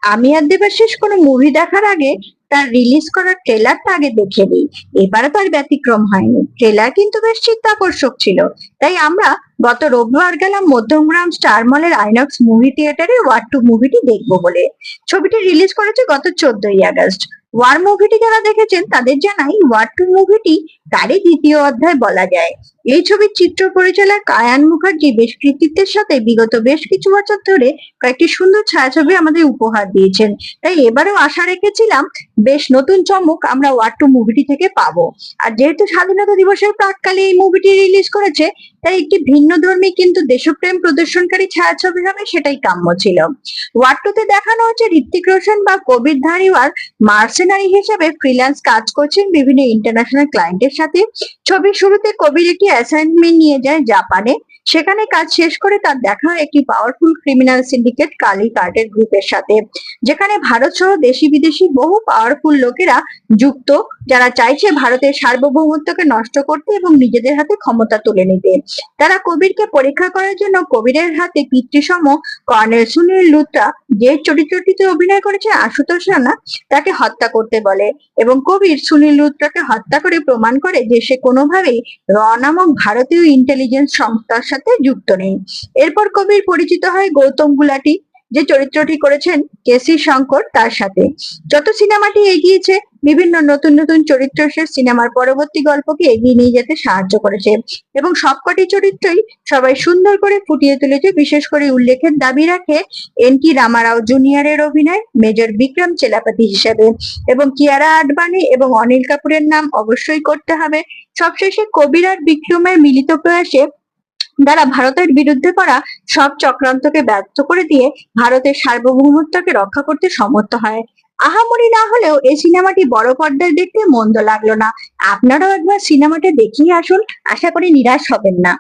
আমি আর দেবাশিস কোনো মুভি দেখার আগে তার রিলিজ করার ট্রেলারটা আগে দেখে নিই। এবারে তো আর ব্যতিক্রম হয়নি, ট্রেলার কিন্তু বেশ চিত্তাকর্ষক ছিল। তাই আমরা গত রোববার গেলাম মধ্যমগ্রাম স্টার মলের আইনক্স মুভি থিয়েটারে ওয়ার টু মুভিটি দেখবো বলে। ছবিটি রিলিজ করেছে গত 14ই আগস্ট। ওয়ার মুভিটি যারা দেখেছেন তাদের জানাই ওয়ার টু মুভিটি তারই দ্বিতীয় অধ্যায় বলা যায়। এই ছবির চিত্র পরিচালক আয়ান মুখার্জি বেশ কৃতিত্বের সাথে বিগত বেশ কিছু বছর ধরে কয়েকটি সুন্দর ছায়াছবি আমাদের উপহার দিয়েছেন। তাই এবারেও আশা রেখেছিলাম বেশ নতুন চমক আমরা ওয়ার টু মুভিটি থেকে পাবো। আর যেহেতু স্বাধীনতা দিবসের প্রাককালে এই মুভিটি রিলিজ করেছে, তাই একটি ভিন্নধর্মী কিন্তু দেশপ্রেম প্রদর্শনকারী ছায়াছবি হবে সেটাই কাম্য ছিল। ওয়ার টু তে দেখানো হচ্ছে ঋত্বিক রোশন বা কবির ধারিওয়াল মার্সেনারি হিসেবে ফ্রিল্যান্স কাজ করছেন বিভিন্ন ইন্টারন্যাশনাল ক্লায়েন্টের সাথে। ছবির শুরুতে কবির একটি অ্যাসাইনমেন্ট নিয়ে যায় জাপানে। সেখানে কাজ শেষ করে তার দেখা হয় একটি পাওয়ারফুল ক্রিমিনাল সিন্ডিকেট কালি কার্টেল গ্রুপের সাথে, যেখানে ভারত সহ দেশি বিদেশি বহু পাওয়ারফুল লোকেরা যুক্ত, যারা চাইছে ভারতের সার্বভৌমত্বকে নষ্ট করতে এবং নিজেদের হাতে ক্ষমতা তুলে নিতে। তারা কবিরকে পরীক্ষা করার জন্য কবিরের হাতে পিতৃসম কর্নেল সুনীল লুথরা, যে চরিত্রটিতে অভিনয় করেছে আশুতোষ রানা, তাকে হত্যা করতে বলে এবং কবির সুনীল লুথরাকে হত্যা করে প্রমাণ করে যে সে কোনোভাবেই র নামক ভারতীয় ইন্টেলিজেন্স সংস্থার সাথে যুক্ত নেই। এরপর কবির পরিচিত হয় গৌতম গুলাটি, যে চরিত্রটি করেছেন কেসি শঙ্কর, তার সাথে। যত সিনেমাটি এগিয়েছে বিভিন্ন নতুন নতুন চরিত্র সে সিনেমার পরবর্তী গল্পকে এগিয়ে নিয়ে যেতে সাহায্য করেছে এবং সবকটি চরিত্রই সবাই সুন্দর করে ফুটিয়ে তুলেছে। বিশেষ করে উল্লেখের দাবি রাখে এন.টি. রামারাও জুনিয়রের অভিনয় মেজর বিক্রম চেলাপতি হিসেবে, এবং কিয়ারা আডবাণী এবং অনিল কাপুরের নাম অবশ্যই করতে হবে। সবশেষে কবির আর বিক্রমের মিলিত প্রয়াসে তারা ভারতের বিরুদ্ধে করা সব চক্রান্তকে ব্যর্থ করে দিয়ে ভারতের সার্বভৌমত্বকে রক্ষা করতে সমর্থ হয়। আহামরি না হলেও এই সিনেমাটি বড় পর্দায় দেখতে মন্দ লাগলো না। আপনারাও একবার সিনেমাটা দেখিয়ে আসুন, আশা করি নিরাশ হবেন না।